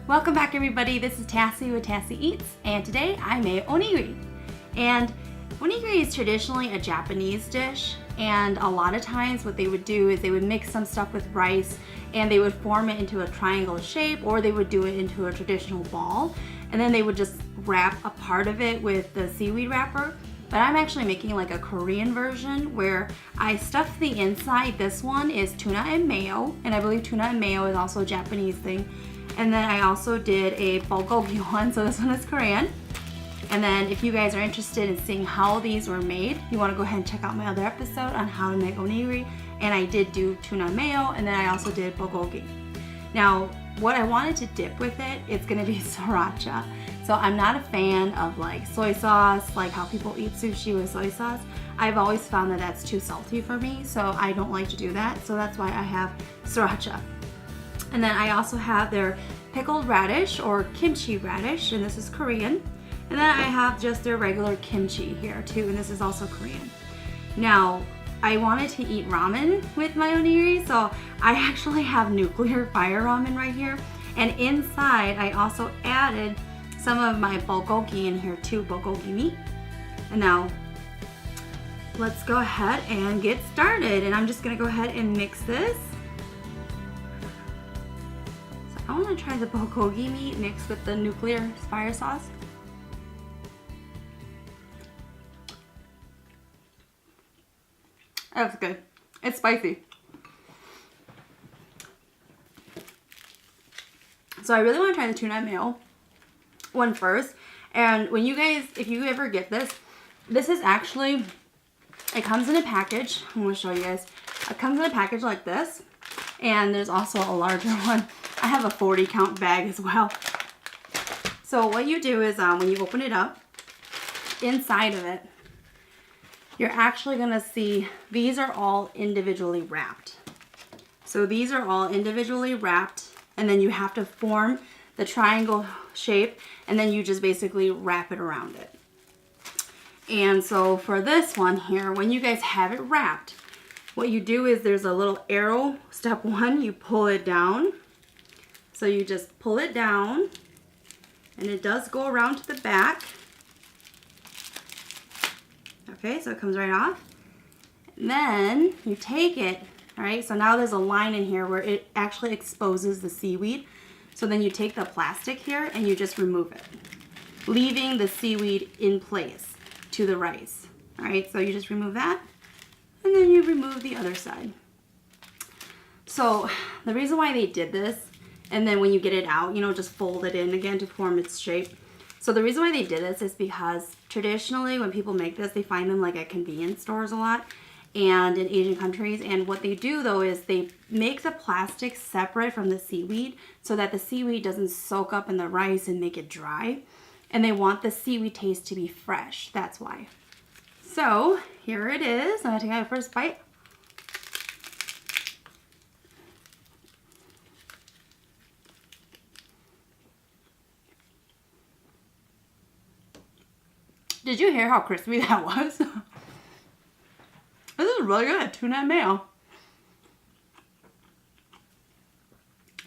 Welcome back everybody, this is Tassie with Tassie Eats, and today I made onigiri. And onigiri is traditionally a Japanese dish, and a lot of times what they would do is they would mix some stuff with rice and they would form it into a triangle shape, or they would do it into a traditional ball, and then they would just wrap a part of it with the seaweed wrapper. But I'm actually making like a Korean version where I stuffed the inside. This one is tuna and mayo, and I believe tuna and mayo is also a Japanese thing. And then I also did a bulgogi one, so this one is Korean. And then if you guys are interested in seeing how these were made, you want to go ahead and check out my other episode on how to make onigiri. And I did do tuna mayo, and then I also did bulgogi. Now, what I wanted to dip with it, it's going to be sriracha. So I'm not a fan of like soy sauce, like how people eat sushi with soy sauce. I've always found that that's too salty for me, so I don't like to do that. So that's why I have sriracha. And then I also have their pickled radish or kimchi radish, and this is Korean. And then I have just their regular kimchi here too, and this is also Korean. Now, I wanted to eat ramen with my onigiri, so I actually have nuclear fire ramen right here. And inside, I also added some of my bulgogi in here too, bulgogi meat. And now, let's go ahead and get started. And I'm just gonna go ahead and mix this. I want to try the bulgogi meat mixed with the nuclear fire sauce. That's good. It's spicy. So I really want to try the tuna mayo one first. And when you guys, if you ever get this, this is actually, it comes in a package. I'm going to show you guys. It comes in a package like this. And there's also a larger one. I have a 40 count bag as well. So what you do is when you open it up, inside of it, you're actually gonna see these are all individually wrapped. So these are all individually wrapped, and then you have to form the triangle shape, and then you just basically wrap it around it. And so for this one here, when you guys have it wrapped, what you do is there's a little arrow. Step one, you pull it down. So you just pull it down, and it does go around to the back. Okay, so it comes right off. And then you take it, all right, so now there's a line in here where it actually exposes the seaweed. So then you take the plastic here and you just remove it, leaving the seaweed in place to the rice. All right, so you just remove that, and then you remove the other side. So the reason why they did this, and then when you get it out, you know, just fold it in again to form its shape. So the reason why they did this is because traditionally when people make this, they find them like at convenience stores a lot and in Asian countries. And what they do though is they make the plastic separate from the seaweed so that the seaweed doesn't soak up in the rice and make it dry. And they want the seaweed taste to be fresh, that's why. So here it is. I'm gonna take my first bite. Did you hear how crispy that was? This is really good, tuna and mayo.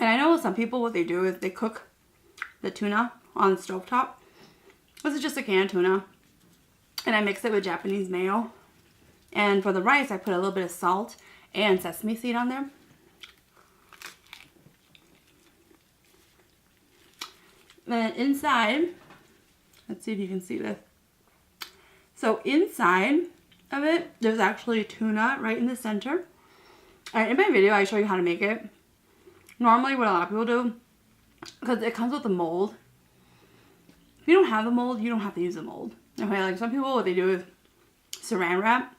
And I know some people, what they do is they cook the tuna on the stovetop. This is just a can of tuna. And I mix it with Japanese mayo. And for the rice, I put a little bit of salt and sesame seed on there. And inside, let's see if you can see this. So inside of it, there's actually tuna right in the center. And in my video, I show you how to make it. Normally, what a lot of people do, because it comes with a mold. If you don't have the mold, you don't have to use the mold. Okay, like some people, what they do is saran wrap.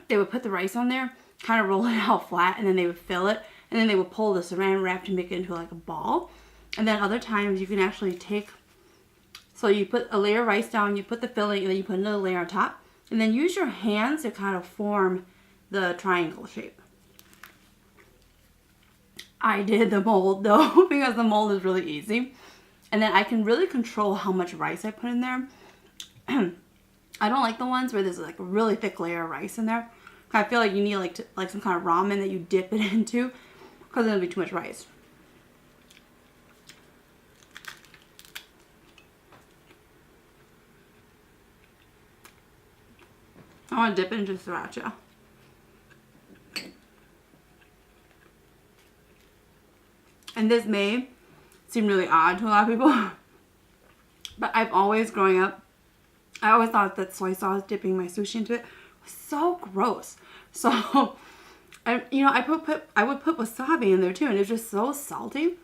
They would put the rice on there, kind of roll it out flat, and then they would fill it, and then they would pull the saran wrap to make it into like a ball. And then other times, you can actually take. So you put a layer of rice down, you put the filling, and then you put another layer on top. And then use your hands to kind of form the triangle shape. I did the mold though, because the mold is really easy. And then I can really control how much rice I put in there. I don't like the ones where there's like a really thick layer of rice in there. I feel like you need like some kind of ramen that you dip it into, because it'll be too much rice. want to dip into sriracha. And this may seem really odd to a lot of people, but I've always, growing up, I always thought that soy sauce, dipping my sushi into it, was so gross. So, I would put wasabi in there too, and it's just so salty.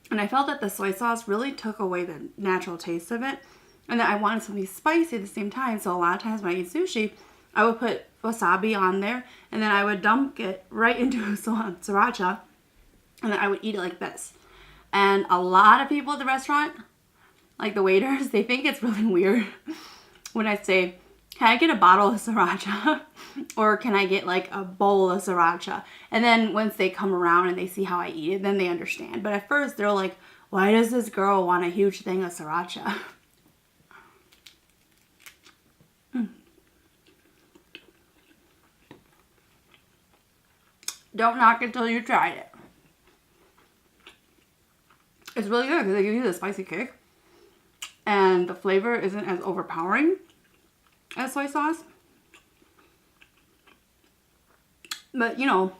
And I felt that the soy sauce really took away the natural taste of it. And then I wanted something spicy at the same time. So a lot of times when I eat sushi, I would put wasabi on there, and then I would dump it right into sriracha, and then I would eat it like this. And a lot of people at the restaurant, like the waiters, they think it's really weird when I say, can I get a bottle of sriracha? Or can I get like a bowl of sriracha? And then once they come around and they see how I eat it, then they understand. But at first they're like, why does this girl want a huge thing of sriracha? Don't knock it till you tried it. It's really good because they give you the spicy kick. And the flavor isn't as overpowering as soy sauce. But, you know,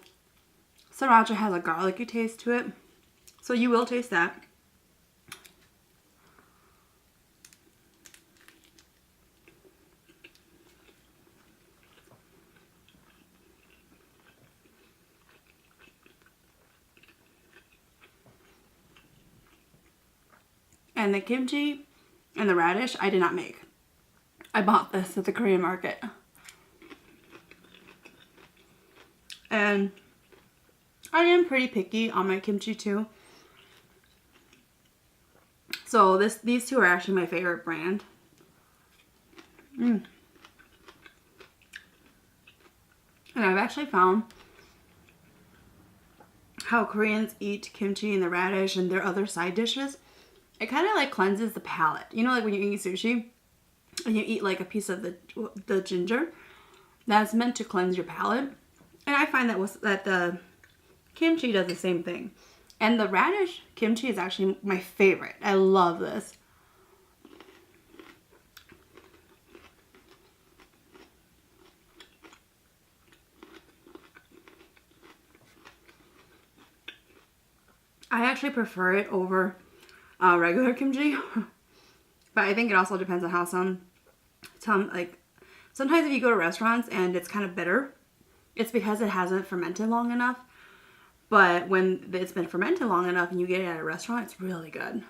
sriracha has a garlicky taste to it. So you will taste that. And the kimchi and the radish, I did not make. I bought this at the Korean market. And I am pretty picky on my kimchi too. So these two are actually my favorite brand. And I've actually found how Koreans eat kimchi and the radish and their other side dishes. It kind of like cleanses the palate. You know, like when you eat sushi and you eat like a piece of the ginger, that's meant to cleanse your palate. And I find that the kimchi does the same thing. And the radish kimchi is actually my favorite. I love this. I actually prefer it over regular kimchi, but I think it also depends on how some like sometimes if you go to restaurants and it's kind of bitter, it's because it hasn't fermented long enough. But when it's been fermented long enough and you get it at a restaurant, it's really good.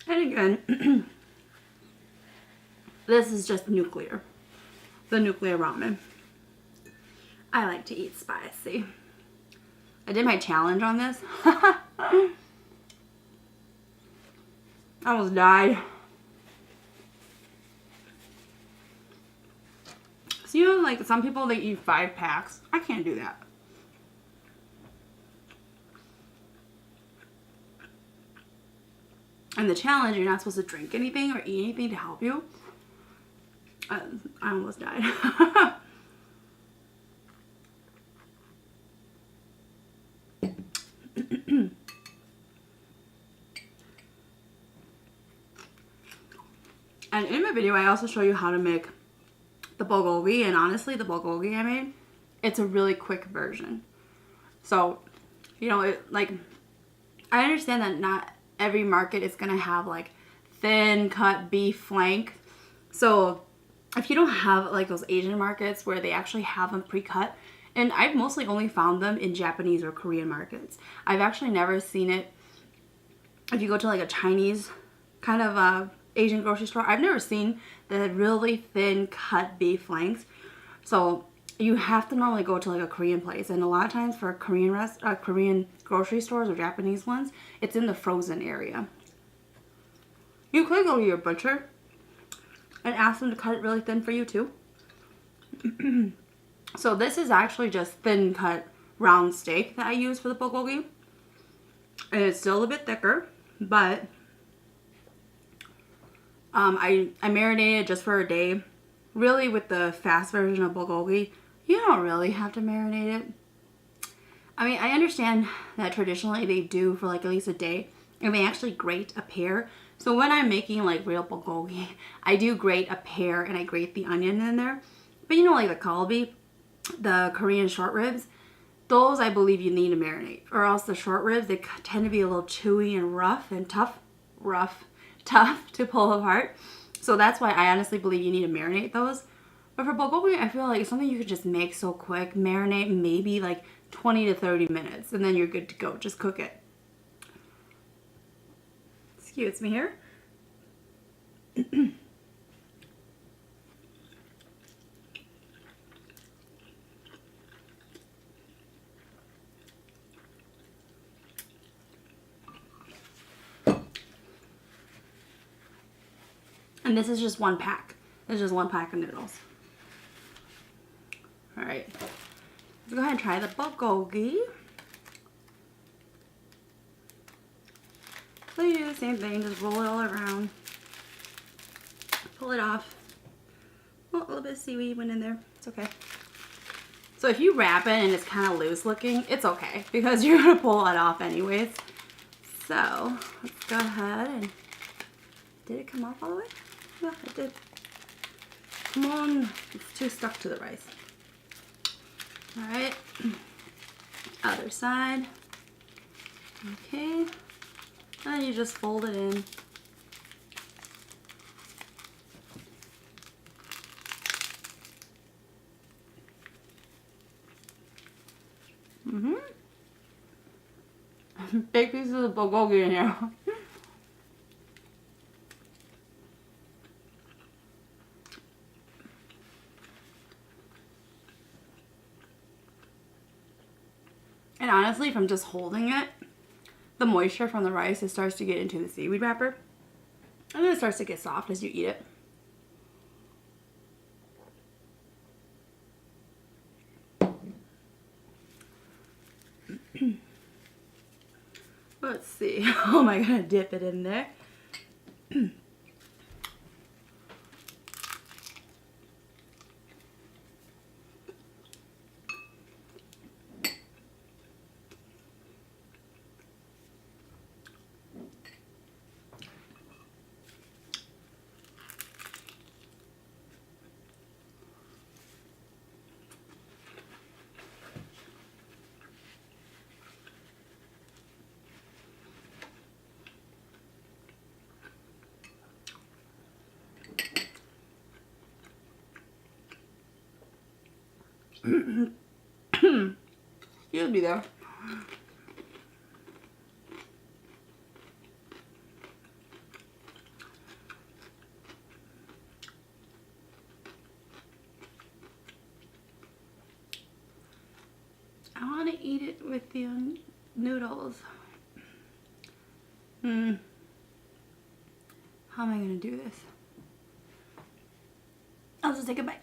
And again, this is just nuclear. The nuclear ramen. I like to eat spicy. I did my challenge on this. I almost died. So you know, like some people, they eat 5 packs. I can't do that. And the challenge, you're not supposed to drink anything or eat anything to help you. I almost died. And in my video, I also show you how to make the bulgogi. And honestly, the bulgogi I made, it's a really quick version. So, you know, I understand that not every market is going to have like thin cut beef flank. So if you don't have like those Asian markets where they actually have them pre-cut, and I've mostly only found them in Japanese or Korean markets. I've actually never seen it if you go to like a Chinese kind of Asian grocery store. I've never seen the really thin cut beef flanks. So you have to normally go to like a Korean place, and a lot of times for Korean grocery stores or Japanese ones, it's in the frozen area. You could go to your butcher and ask them to cut it really thin for you too. So this is actually just thin cut round steak that I use for the bulgogi. And it's still a bit thicker, but I marinated just for a day really with the fast version of bulgogi, you don't really have to marinate it. I mean, I understand that traditionally they do for like at least a day, and they actually grate a pear. So when I'm making like real bulgogi, I do grate a pear and I grate the onion in there. But you know, like the kalbi, the Korean short ribs, those I believe you need to marinate, or else the short ribs, they tend to be a little chewy and rough and tough to pull apart. So that's why I honestly believe you need to marinate those. But for bulgogi, I feel like it's something you could just make so quick. Marinate maybe like 20 to 30 minutes, and then you're good to go. Just cook it. Excuse me here. And this is just one pack. This is just one pack of noodles. All right, let's go ahead and try the bulgogi. So you do the same thing, just roll it all around. Pull it off. Oh, a little bit of seaweed went in there. It's okay. So if you wrap it and it's kind of loose looking, it's okay because you're gonna pull it off anyways. So let's go ahead and, did it come off all the way? Yeah, it did. Come on, it's too stuck to the rice. All right, other side. Okay, and you just fold it in. Big pieces of bulgogi in here. And honestly, from just holding it, the moisture from the rice, it starts to get into the seaweed wrapper. And then it starts to get soft as you eat it. Let's see. How am I gonna dip it in there? Excuse me there. I want to eat it with the noodles. How am I going to do this? I'll just take a bite.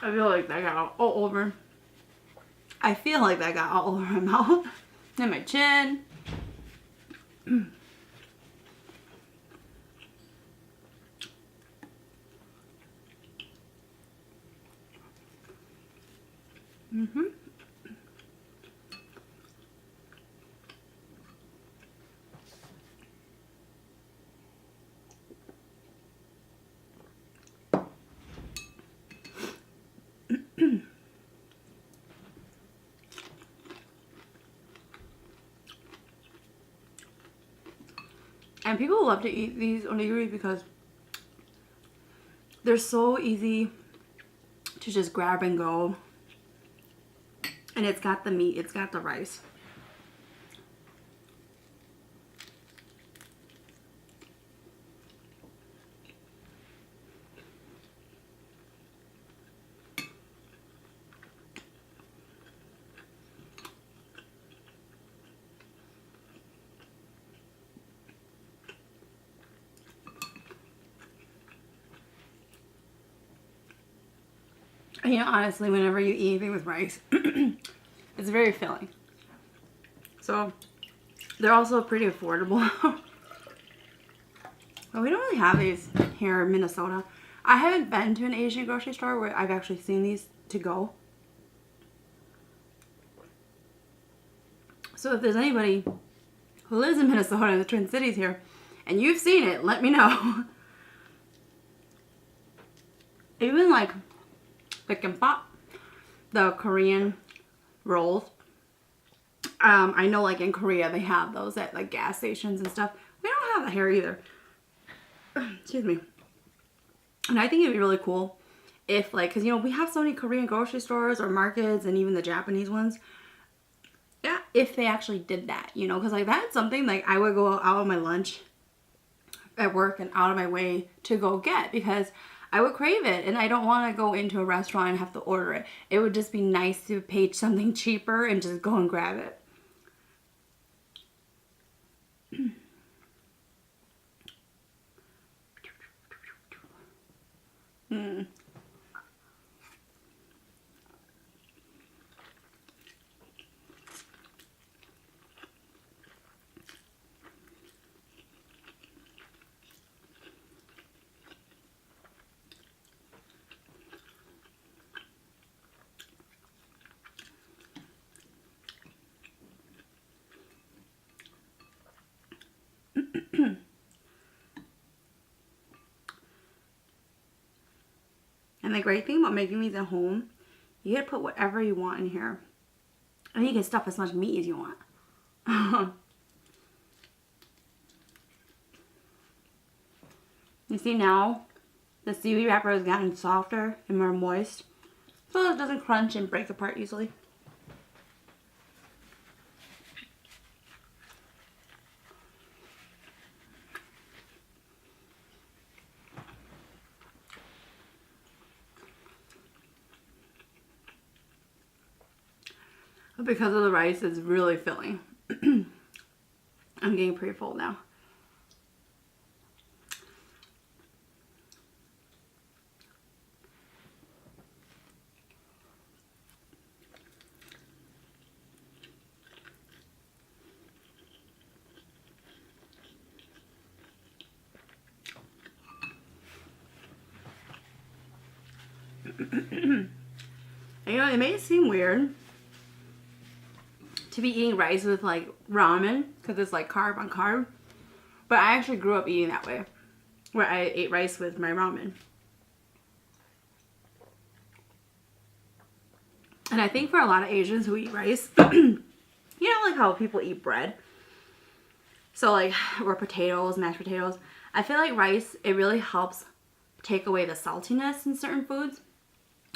I feel like that got all over. I feel like that got all over my mouth and my chin. And people love to eat these onigiri because they're so easy to just grab and go. And it's got the meat, it's got the rice. You know, honestly, whenever you eat anything with rice, it's very filling. So they're also pretty affordable. But we don't really have these here in Minnesota. I haven't been to an Asian grocery store where I've actually seen these to go. So if there's anybody who lives in Minnesota, in the Twin Cities here, and you've seen it, let me know. Even like the kimbap, the Korean rolls. I know like in Korea they have those at like gas stations and stuff. We don't have that here either. Excuse me. And I think it'd be really cool if like, cause you know, we have so many Korean grocery stores or markets and even the Japanese ones. Yeah, if they actually did that, you know, cause like that's something like I would go out on my lunch at work and out of my way to go get, because I would crave it and I don't want to go into a restaurant and have to order it. It would just be nice to pay something cheaper and just go and grab it. And the great thing about making these at home, you get to put whatever you want in here. And you can stuff as much meat as you want. You see now, the seaweed wrapper has gotten softer and more moist, so it doesn't crunch and break apart easily. But because of the rice, it's really filling. I'm getting pretty full now. You know, it may seem weird to be eating rice with like ramen because it's like carb on carb, but I actually grew up eating that way, where I ate rice with my ramen. And I think for a lot of Asians who eat rice, you know, like how people eat bread, so like, or potatoes, mashed potatoes, I feel like rice, it really helps take away the saltiness in certain foods.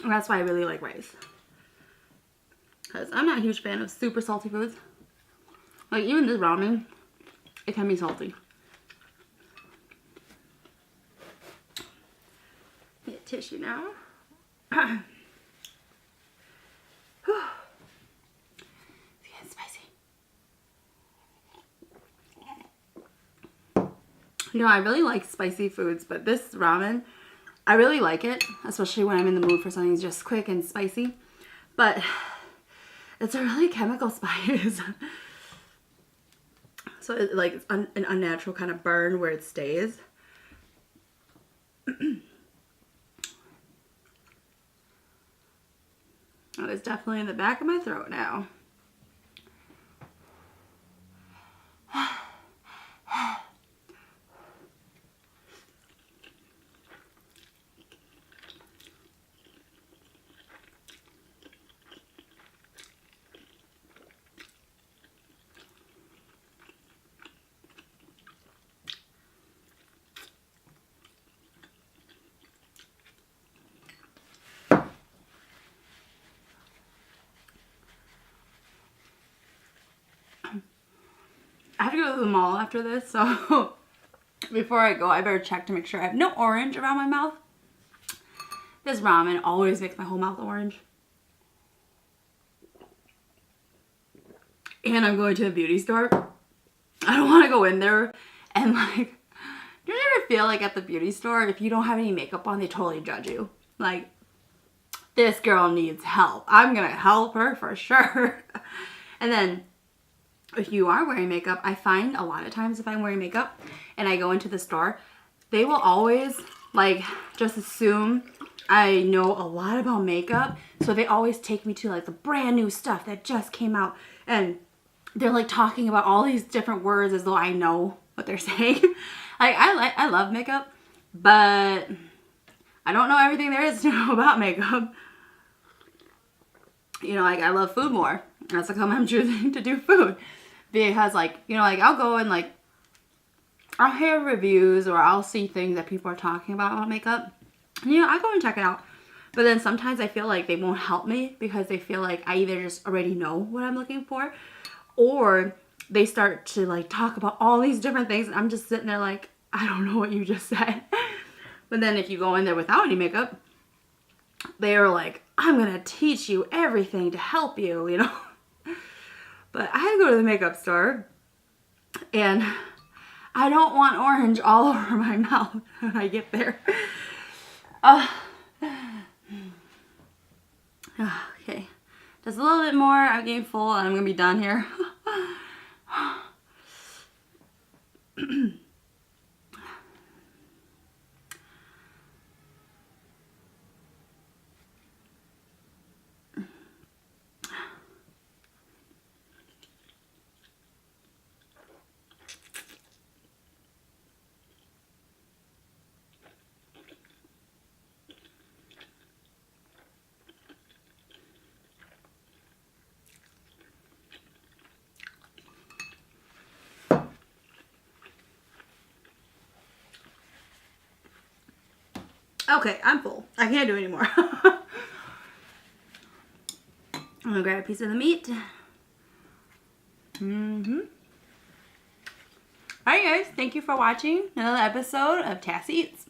And that's why I really like rice. Because I'm not a huge fan of super salty foods. Like even this ramen, it can be salty. Get tissue now. It's getting spicy. You know, I really like spicy foods, but this ramen, I really like it, especially when I'm in the mood for something just quick and spicy. But it's a really chemical spice. So it's like an unnatural kind of burn where it stays. Oh, it's definitely in the back of my throat now. I have to go to the mall after this, so before I go, I better check to make sure I have no orange around my mouth. This ramen always makes my whole mouth orange. And I'm going to a beauty store. I don't want to go in there and like, do you ever feel like at the beauty store, if you don't have any makeup on, they totally judge you? Like, this girl needs help. I'm gonna help her for sure. And then if you are wearing makeup, I find a lot of times if I'm wearing makeup and I go into the store, they will always like just assume I know a lot about makeup. So they always take me to like the brand new stuff that just came out, and they're like talking about all these different words as though I know what they're saying. Like I love makeup, but I don't know everything there is to know about makeup. You know, like I love food more. That's like how I'm choosing to do food. Because like, you know, like I'll go and like, I'll hear reviews or I'll see things that people are talking about makeup. And, you know, I go and check it out. But then sometimes I feel like they won't help me because they feel like I either just already know what I'm looking for, or they start to like talk about all these different things and I'm just sitting there like, I don't know what you just said. But then if you go in there without any makeup, they are like, I'm gonna teach you everything to help you, you know. But I had to go to the makeup store and I don't want orange all over my mouth when I get there. Okay, just a little bit more. I'm getting full and I'm gonna be done here. Okay, I'm full. I can't do anymore. I'm gonna grab a piece of the meat. Alright guys, thank you for watching another episode of Tassie Eats.